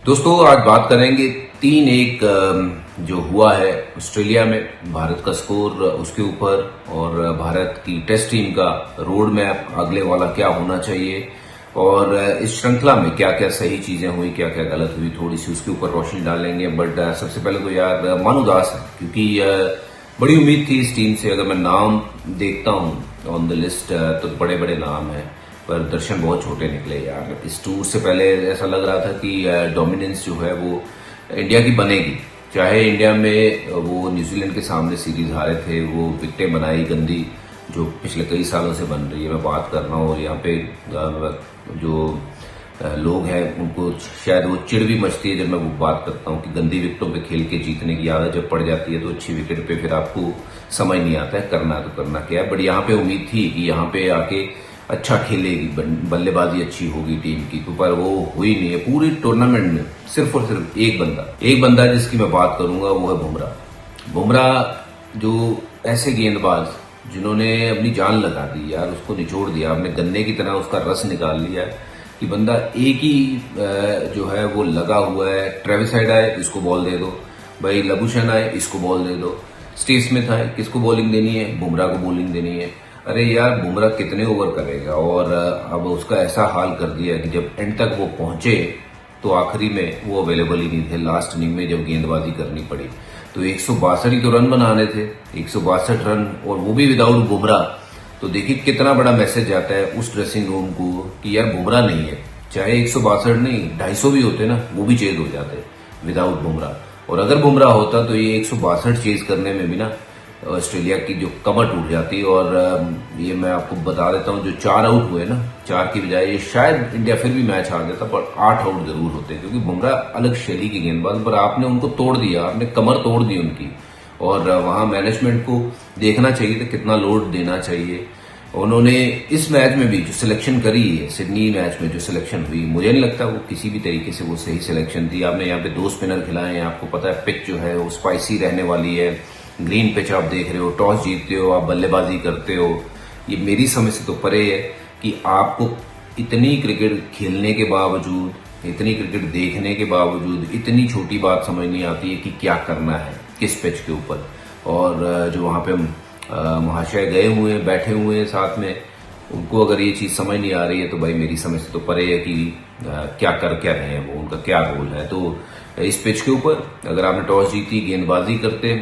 दोस्तों आज बात करेंगे 3-1 जो हुआ है ऑस्ट्रेलिया में भारत का स्कोर उसके ऊपर और भारत की टेस्ट टीम का रोड मैप अगले वाला क्या होना चाहिए और इस श्रृंखला में क्या क्या सही चीजें हुई क्या क्या गलत हुई थोड़ी सी उसके ऊपर रोशनी डालेंगे। बट सबसे पहले तो यार मन उदास है क्योंकि बड़ी उम्मीद थी इस टीम से। अगर मैं नाम देखता हूँ ऑन द लिस्ट तो बड़े बड़े नाम हैं पर दर्शन बहुत छोटे निकले यार। इस टूर से पहले ऐसा लग रहा था कि डोमिनेंस जो है वो इंडिया की बनेगी, चाहे इंडिया में वो न्यूजीलैंड के सामने सीरीज हारे थे, वो विकेटें बनाई गंदी जो पिछले कई सालों से बन रही है। मैं बात कर रहा हूँ और यहाँ पे जो लोग हैं उनको शायद वो चिड़ भी मचती है जब मैं वो बात करता हूँ कि गंदी विकेटों पे खेल के जीतने की आदत जब पड़ जाती है तो अच्छी विकेट पे फिर आपको समझ नहीं आता है करना तो करना क्या है। बट यहाँ पे उम्मीद थी कि यहाँ पे आके अच्छा खेलेगी, बल्लेबाजी अच्छी होगी टीम की, तो पर वो हुई नहीं है। पूरी टूर्नामेंट में सिर्फ और सिर्फ एक बंदा जिसकी मैं बात करूंगा वो है बुमराह जो ऐसे गेंदबाज जिन्होंने अपनी जान लगा दी यार, उसको निचोड़ दिया, आपने गन्ने की तरह उसका रस निकाल लिया कि बंदा एक ही जो है वो लगा हुआ है। ट्रेविस हेड आए इसको बॉल दे दो, भाई लबुशेन आए इसको बॉल दे दो, स्टीव स्मिथ आए किसको बॉलिंग देनी है, बुमराह को बॉलिंग देनी है। अरे यार बुमराह कितने ओवर करेगा और अब उसका ऐसा हाल कर दिया कि जब एंड तक वो पहुंचे तो आखिरी में वो अवेलेबल ही नहीं थे। लास्ट इनिंग में जब गेंदबाजी करनी पड़ी तो 162 ही तो रन बनाने थे, 162 रन और वो भी विदाउट बुमराह। तो देखिए कितना बड़ा मैसेज जाता है उस ड्रेसिंग रूम को कि यार बुमराह नहीं है, चाहे 162 नहीं 250 भी होते ना वो भी चेज हो जाते विदाउट बुमराह। और अगर बुमराह होता तो ये 162 चेज करने में भी ना ऑस्ट्रेलिया की जो कमर टूट जाती। और ये मैं आपको बता देता हूँ जो 4 आउट हुए ना, 4 की बजाय ये शायद इंडिया फिर भी मैच हार जाता पर 8 आउट जरूर होते क्योंकि बुमराह अलग शैली की गेंदबाज, पर आपने उनको तोड़ दिया, आपने कमर तोड़ दी उनकी। और वहां मैनेजमेंट को देखना चाहिए था कितना लोड देना चाहिए। उन्होंने इस मैच में भी जो सिलेक्शन करी है, सिडनी मैच में जो सिलेक्शन हुई, मुझे नहीं लगता वो किसी भी तरीके से वो सही सिलेक्शन थी। आपने यहाँ पे 2 स्पिनर खिलाए हैं, आपको पता है पिच जो है वो स्पाइसी रहने वाली है, ग्रीन पिच आप देख रहे हो, टॉस जीतते हो, आप बल्लेबाजी करते हो। ये मेरी समझ से तो परे है कि आपको इतनी क्रिकेट खेलने के बावजूद, इतनी क्रिकेट देखने के बावजूद इतनी छोटी बात समझ नहीं आती है कि क्या करना है किस पिच के ऊपर। और जो वहाँ पे महाशय गए हुए हैं, बैठे हुए हैं साथ में, उनको अगर ये चीज़ समझ नहीं आ रही है तो भाई मेरी समझ से तो परे है कि क्या कर क्या रहे हैं वो, उनका क्या गोल है। तो इस पिच के ऊपर अगर आपने टॉस जीती, गेंदबाजी करते,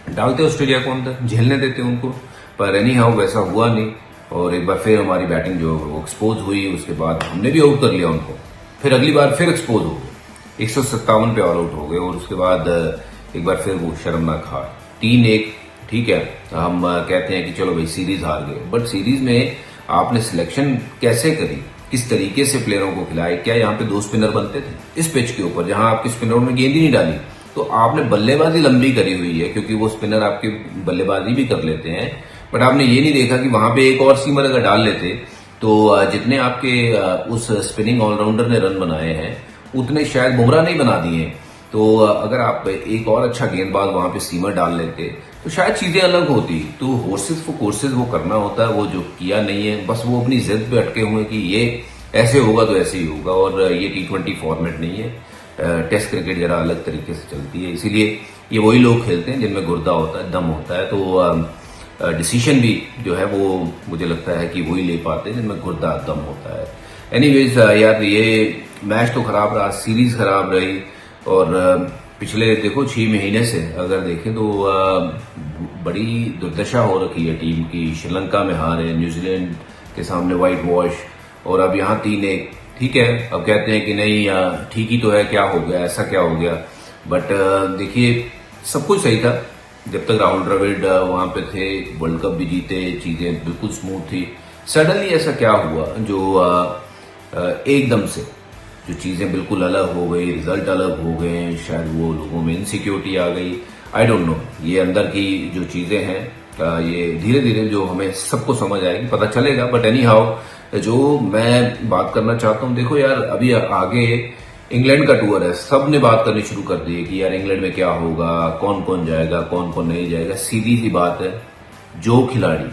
डालते ऑस्ट्रेलिया को अंदर, झेलने देते उनको, पर एनी हाउ वैसा हुआ नहीं। और एक बार फिर हमारी बैटिंग जो वो एक्सपोज हुई, उसके बाद हमने भी आउट कर लिया उनको, फिर अगली बार फिर एक्सपोज हो गए, 157 पे ऑल आउट हो गए और उसके बाद एक बार फिर वो शर्मनाक हार 3-1। ठीक है हम कहते हैं कि चलो भाई सीरीज हार गए, बट सीरीज में आपने सिलेक्शन कैसे करी, किस तरीके से प्लेयरों को खिलाए, क्या यहाँ पे 2 स्पिनर बनते थे इस पिच के ऊपर जहां आपके स्पिनरों ने गेंद ही नहीं डाली। तो आपने बल्लेबाजी लंबी करी हुई है क्योंकि वो स्पिनर आपके बल्लेबाजी भी कर लेते हैं, बट आपने ये नहीं देखा कि वहां पे एक और सीमर अगर डाल लेते तो जितने आपके उस स्पिनिंग ऑलराउंडर ने रन बनाए हैं उतने शायद बुमराह नहीं बना दिए। तो अगर आप एक और अच्छा गेंदबाज वहां पे सीमर डाल लेते तो शायद चीजें अलग होती। तो हॉर्सेस फॉर कोर्सेज वो करना होता है, वो जो किया नहीं है, बस वो अपनी जिद पे अटके हुए कि ये ऐसे होगा तो ऐसे ही होगा। और ये T20 फॉर्मेट नहीं है, टेस्ट क्रिकेट जरा अलग तरीके से चलती है, इसीलिए ये वही लोग खेलते हैं जिनमें गुर्दा होता है, दम होता है। तो डिसीजन भी जो है वो मुझे लगता है कि वही ले पाते हैं जिनमें गुर्दा दम होता है। एनीवेज यार ये मैच तो खराब रहा, सीरीज खराब रही और पिछले देखो 6 महीने से अगर देखें तो बड़ी दुर्दशा हो रखी है टीम की। श्रीलंका में हार है, न्यूजीलैंड के सामने व्हाइट वॉश और अब यहाँ 3-1। ठीक है अब कहते हैं कि नहीं ठीक ही तो है, क्या हो गया, ऐसा क्या हो गया। बट देखिए सब कुछ सही था जब तक राहुल द्रविड़ वहां पे थे, वर्ल्ड कप भी जीते, चीजें बिल्कुल स्मूथ थी। सडनली ऐसा क्या हुआ जो एकदम से जो चीजें बिल्कुल अलग हो गई, रिजल्ट अलग हो गए, शायद वो लोगों में इनसिक्योरिटी आ गई, आई डोंट नो। ये अंदर की जो चीजें हैं ये धीरे धीरे जो हमें सबको समझ आएगी, पता चलेगा। बट एनी हाउ जो मैं बात करना चाहता हूँ, देखो यार अभी आगे इंग्लैंड का टूर है, सब ने बात करनी शुरू कर दी है कि यार इंग्लैंड में क्या होगा, कौन कौन जाएगा, कौन कौन नहीं जाएगा। सीधी सी बात है, जो खिलाड़ी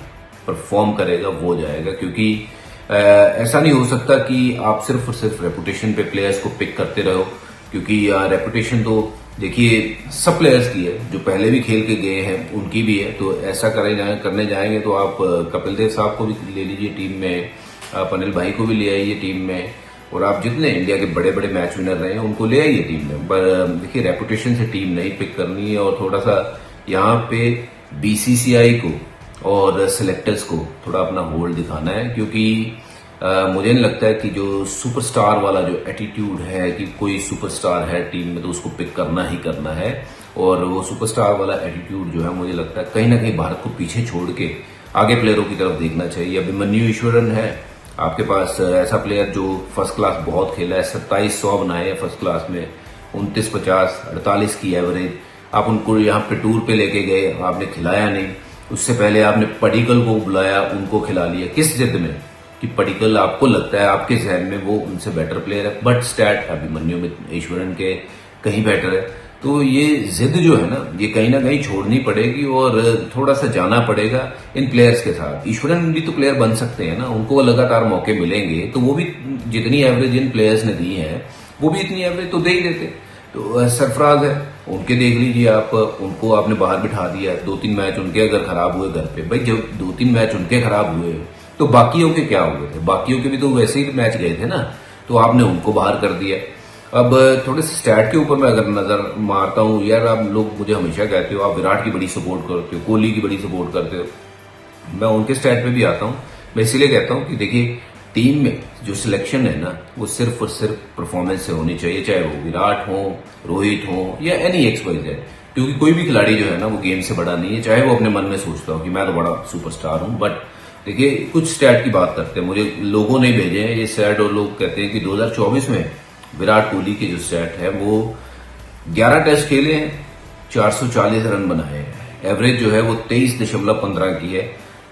परफॉर्म करेगा वो जाएगा, क्योंकि ऐसा नहीं हो सकता कि आप सिर्फ और सिर्फ रेपुटेशन पे प्लेयर्स को पिक करते रहो क्योंकि रेपुटेशन तो देखिए सब प्लेयर्स की है, जो पहले भी खेल के गए हैं उनकी भी है। तो ऐसा करने जाएंगे तो आप कपिल देव साहब को भी ले लीजिए टीम में, आप अनिल भाई को भी ले आइए टीम में, और आप जितने इंडिया के बड़े बड़े मैच विनर रहे हैं उनको ले आइए टीम में। पर देखिए रेपुटेशन से टीम नहीं पिक करनी है, और थोड़ा सा यहाँ पे बीसीसीआई को और सिलेक्टर्स को थोड़ा अपना होल्ड दिखाना है, क्योंकि मुझे नहीं लगता है कि जो सुपरस्टार वाला जो एटीट्यूड है कि कोई सुपरस्टार है टीम में तो उसको पिक करना ही करना है, और वो सुपरस्टार वाला एटीट्यूड जो है मुझे लगता है कहीं ना कहीं भारत को पीछे छोड़ के आगे प्लेयरों की तरफ देखना चाहिए। अभिमन्यु ईश्वरन है आपके पास, ऐसा प्लेयर जो फर्स्ट क्लास बहुत खेला है, 2700 बनाए हैं फर्स्ट क्लास में, 29-50 48 की एवरेज। आप उनको यहाँ पे टूर पे लेके गए, आपने खिलाया नहीं। उससे पहले आपने पडिक्कल को बुलाया, उनको खिला लिया। किस जिद में कि पडिक्कल आपको लगता है आपके जहन में वो उनसे बेटर प्लेयर है, बट स्टैट अभिमन्यु ईश्वरन के कहीं बेटर है। तो ये जिद जो है ना, ये कहीं ना कहीं छोड़नी पड़ेगी और थोड़ा सा जाना पड़ेगा इन प्लेयर्स के साथ। ईश्वरन भी तो प्लेयर बन सकते हैं ना, उनको लगातार मौके मिलेंगे तो वो भी जितनी एवरेज इन प्लेयर्स ने दी है वो भी इतनी एवरेज तो दे ही देते। तो सरफराज है, उनके देख लीजिए आप, उनको आपने बाहर बिठा दिया। 2-3 मैच उनके अगर खराब हुए घर पे, भाई जब 2-3 मैच उनके खराब हुए तो बाकियों के क्या हुए थे? बाकियों के भी तो वैसे ही मैच गए थे ना, तो आपने उनको बाहर कर दिया। अब थोड़े से स्टैट के ऊपर मैं अगर नजर मारता हूँ, यार आप लोग मुझे हमेशा कहते हो आप विराट की बड़ी सपोर्ट करते हो, कोहली की बड़ी सपोर्ट करते हो, मैं उनके स्टैट पे भी आता हूँ। मैं इसीलिए कहता हूँ कि देखिए टीम में जो सिलेक्शन है ना वो सिर्फ और सिर्फ परफॉर्मेंस से होनी चाहिए, चाहे वो विराट हो, रोहित हो या एनी XYZ। क्योंकि कोई भी खिलाड़ी जो है ना वो गेम से बड़ा नहीं है, चाहे वो अपने मन में सोचता हो कि मैं तो बड़ा सुपरस्टार हूँ। बट देखिए कुछ स्टैट की बात करते हैं, मुझे लोगों ने भेजे हैं ये स्टैट, और लोग कहते हैं कि 2024 में विराट कोहली के जो स्टैट है वो 11 टेस्ट खेले हैं, 440 रन बनाए हैं, एवरेज जो है वो 23.15 की है,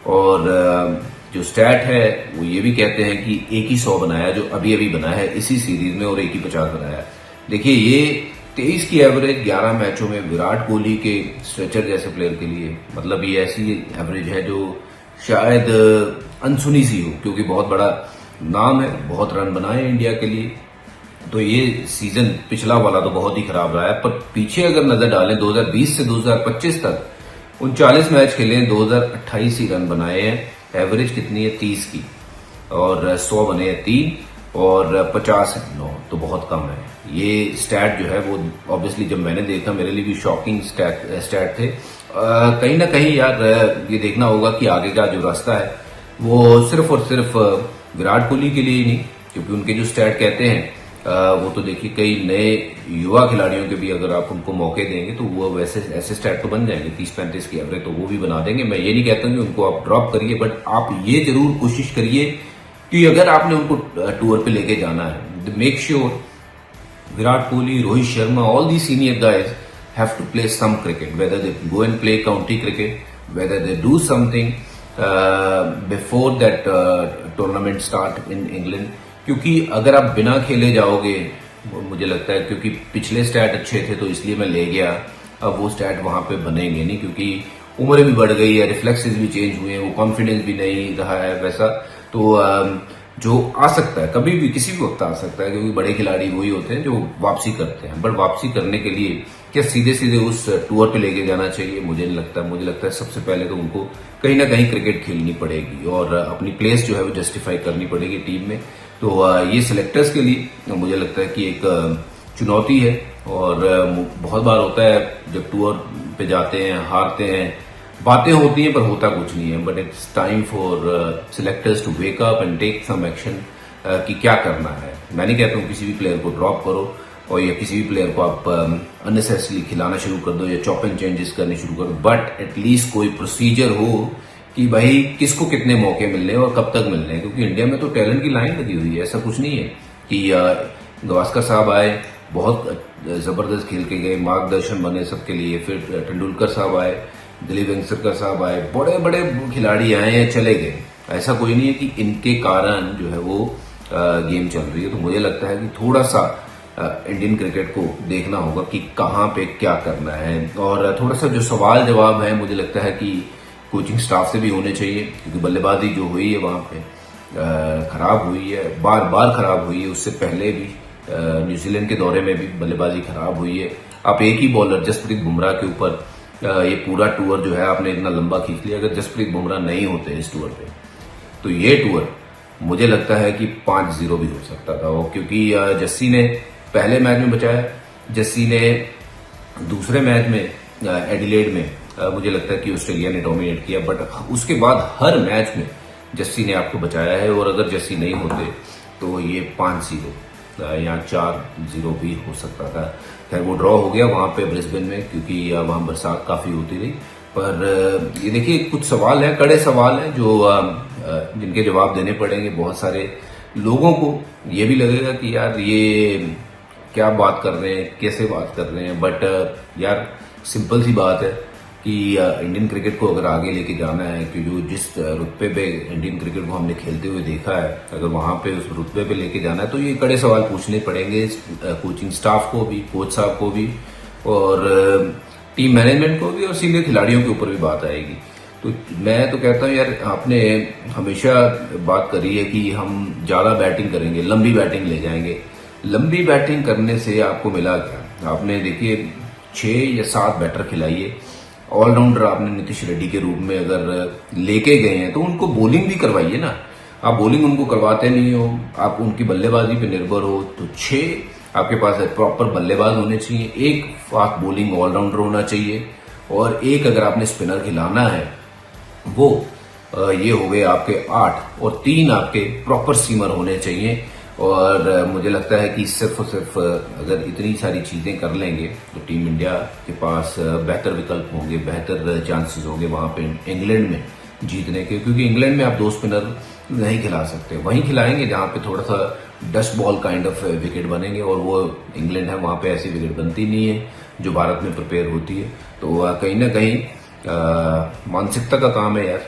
और जो स्टैट है वो ये भी कहते हैं कि एक ही 100 बनाया जो अभी अभी बनाया है इसी सीरीज में, और एक ही 50 बनाया। देखिए ये 23 की एवरेज 11 मैचों में विराट कोहली के स्ट्रेचर जैसे प्लेयर के लिए, मतलब ये ऐसी एवरेज है जो शायद अनसुनी सी हो, क्योंकि बहुत बड़ा नाम है, बहुत रन बनाए इंडिया के लिए। तो ये सीजन पिछला वाला तो बहुत ही खराब रहा है, पर पीछे अगर नजर डालें 2020 से 2025 तक 39 मैच खेले, 2028 ही रन बनाए हैं, एवरेज कितनी है 30 की, और 100 बने हैं 3, और 50 है 9, तो बहुत कम है। ये स्टैट जो है वो ऑब्वियसली जब मैंने देखा मेरे लिए भी शॉकिंग स्टैट थे। कहीं ना कहीं यार ये देखना होगा कि आगे का जो रास्ता है वो सिर्फ और सिर्फ विराट कोहली के लिए ही नहीं, क्योंकि उनके जो स्टैट कहते हैं वो तो देखिए कई नए युवा खिलाड़ियों के भी अगर आप उनको मौके देंगे तो वो वैसे ऐसे स्टैट तो बन जाएंगे, 30-35 की एवरेज तो वो भी बना देंगे। मैं ये नहीं कहता कि उनको आप ड्रॉप करिए, बट आप ये जरूर कोशिश करिए कि अगर आपने उनको टूर पे लेके जाना है, make sure Virat Kohli, Rohit Sharma, all the senior guys have to play some cricket, whether they go and play county cricket, whether they do something before that tournament start in England। क्योंकि अगर आप बिना खेले जाओगे, मुझे लगता है क्योंकि पिछले स्टैट अच्छे थे तो इसलिए मैं ले गया, अब वो स्टैट वहां पे बनेंगे नहीं, क्योंकि उम्र भी बढ़ गई है, रिफ्लेक्सेस भी चेंज हुए हैं, वो कॉन्फिडेंस भी नहीं रहा है वैसा। तो जो आ सकता है कभी भी किसी भी वक्त आ सकता है, क्योंकि बड़े खिलाड़ी वही होते हैं जो वापसी करते हैं, बट वापसी करने के लिए क्या सीधे सीधे उस टूर पे लेके जाना चाहिए? मुझे नहीं लगता। मुझे लगता है सबसे पहले तो उनको कहीं ना कहीं क्रिकेट खेलनी पड़ेगी और अपनी प्लेस जो है वो जस्टिफाई करनी पड़ेगी टीम में। तो ये सिलेक्टर्स के लिए मुझे लगता है कि एक चुनौती है, और बहुत बार होता है जब टूर पे जाते हैं, हारते हैं, बातें होती हैं पर होता कुछ नहीं है। But it's time for selectors to wake up and take some action कि क्या करना है। मैं नहीं कहता हूँ किसी भी प्लेयर को ड्रॉप करो और या किसी भी प्लेयर को आप अननेसेसरी खिलाना शुरू कर दो या चॉप एंड चेंजेस करने शुरू कर दो, बट एटलीस्ट कोई प्रोसीजर हो कि भाई किसको कितने मौके मिलने और कब तक मिलने हैं। क्योंकि इंडिया में तो टैलेंट की लाइन लगी हुई है, ऐसा कुछ नहीं है कि गावस्कर साहब आए, बहुत जबरदस्त खेल के गए, मार्गदर्शन बने सबके लिए, फिर तेंदुलकर साहब आए, दिलीप वेंगसरकर साहब आए, बड़े बड़े खिलाड़ी आए हैं, चले गए। ऐसा कोई नहीं है कि इनके कारण जो है वो गेम चल रही है। तो मुझे लगता है कि थोड़ा सा इंडियन क्रिकेट को देखना होगा कि कहाँ पे क्या करना है, और थोड़ा सा जो सवाल जवाब है मुझे लगता है कि कोचिंग स्टाफ से भी होने चाहिए, क्योंकि बल्लेबाजी जो हुई है वहाँ पे खराब हुई है, बार बार खराब हुई है, उससे पहले भी न्यूजीलैंड के दौरे में भी बल्लेबाजी खराब हुई है। आप एक ही बॉलर जसप्रीत बुमराह के ऊपर ये पूरा टूर जो है आपने इतना लंबा खींच लिया। अगर जसप्रीत बुमराह नहीं होते इस टूर पे तो ये टूर मुझे लगता है कि 5-0 भी हो सकता था। क्योंकि जस्सी ने पहले मैच में बचाया, जस्सी ने दूसरे मैच में एडिलेड में मुझे लगता है कि ऑस्ट्रेलिया ने डोमिनेट किया, बट उसके बाद हर मैच में जस्सी ने आपको बचाया है। और अगर जस्सी नहीं होते तो ये 5-0 या 4-0 भी हो सकता था। खैर वो ड्रॉ हो गया वहां पे ब्रिस्बेन में, क्योंकि वहां बरसात काफी होती रही। पर ये देखिए कुछ सवाल है, कड़े सवाल है जो जिनके जवाब देने पड़ेंगे। बहुत सारे लोगों को ये भी लगेगा कि यार ये क्या बात कर रहे हैं, कैसे बात कर रहे हैं, बट यार सिंपल सी बात है कि इंडियन क्रिकेट को अगर आगे लेके जाना है, कि जो जिस रुतबे पे इंडियन क्रिकेट को हमने खेलते हुए देखा है, अगर वहां पे उस रुतबे पे लेके जाना है तो ये कड़े सवाल पूछने पड़ेंगे कोचिंग स्टाफ को भी, कोच साहब को भी, और टीम मैनेजमेंट को भी, और सीनियर खिलाड़ियों के ऊपर भी बात आएगी। तो मैं तो कहता हूँ यार आपने हमेशा बात करी है कि हम ज्यादा बैटिंग करेंगे, लंबी बैटिंग ले जाएंगे। लंबी बैटिंग करने से आपको मिला क्या? आपने देखिए 6 या 7 बैटर खिलाइए। ऑलराउंडर आपने नीतीश रेड्डी के रूप में अगर लेके गए हैं तो उनको बॉलिंग भी करवाइए ना। आप बॉलिंग उनको करवाते नहीं हो, आप उनकी बल्लेबाजी पे निर्भर हो। तो 6 आपके पास प्रॉपर बल्लेबाज होने चाहिए, एक फास्ट बॉलिंग ऑलराउंडर होना चाहिए, और एक अगर आपने स्पिनर खिलाना है वो ये हो गए आपके 8, और 3 आपके प्रॉपर सीमर होने चाहिए। और मुझे लगता है कि सिर्फ और सिर्फ अगर इतनी सारी चीजें कर लेंगे तो टीम इंडिया के पास बेहतर विकल्प होंगे, बेहतर चांसेस होंगे वहां पे इंग्लैंड में जीतने के। क्योंकि इंग्लैंड में आप 2 स्पिनर नहीं खिला सकते, वहीं खिलाएंगे जहां पे थोड़ा सा dust ball kind of wicket बनेंगे, और वो इंग्लैंड है, वहां पे ऐसी विकेट बनती नहीं है जो भारत में प्रिपेयर होती है। तो कहीं ना कहीं मानसिकता का काम है यार,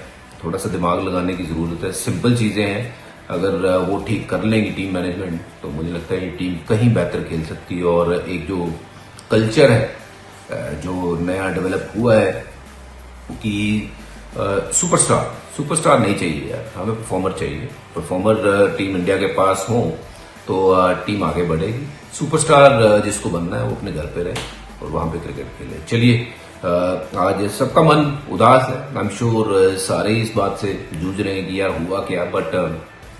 थोड़ा सा दिमाग लगाने की जरूरत है। सिंपल चीजें हैं, अगर वो ठीक कर लेंगी टीम मैनेजमेंट तो मुझे लगता है ये टीम कहीं बेहतर खेल सकती है। और एक जो कल्चर है जो नया डेवलप हुआ है कि सुपरस्टार नहीं चाहिए यार, हमें परफॉर्मर चाहिए। परफॉर्मर टीम इंडिया के पास हो तो टीम आगे बढ़ेगी। सुपरस्टार जिसको बनना है वो अपने घर पे रहे और वहां पे क्रिकेट खेले। चलिए आज सबका मन उदास है, आई एम श्योर सारे इस बात से जूझ रहे हैं कि यार हुआ क्या, but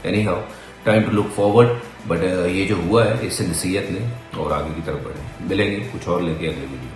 anyhow time to look forward. But ये जो हुआ है इससे नसीहत लें और आगे की तरफ बढ़ें। मिलेंगे कुछ और लेके अगले वीडियो।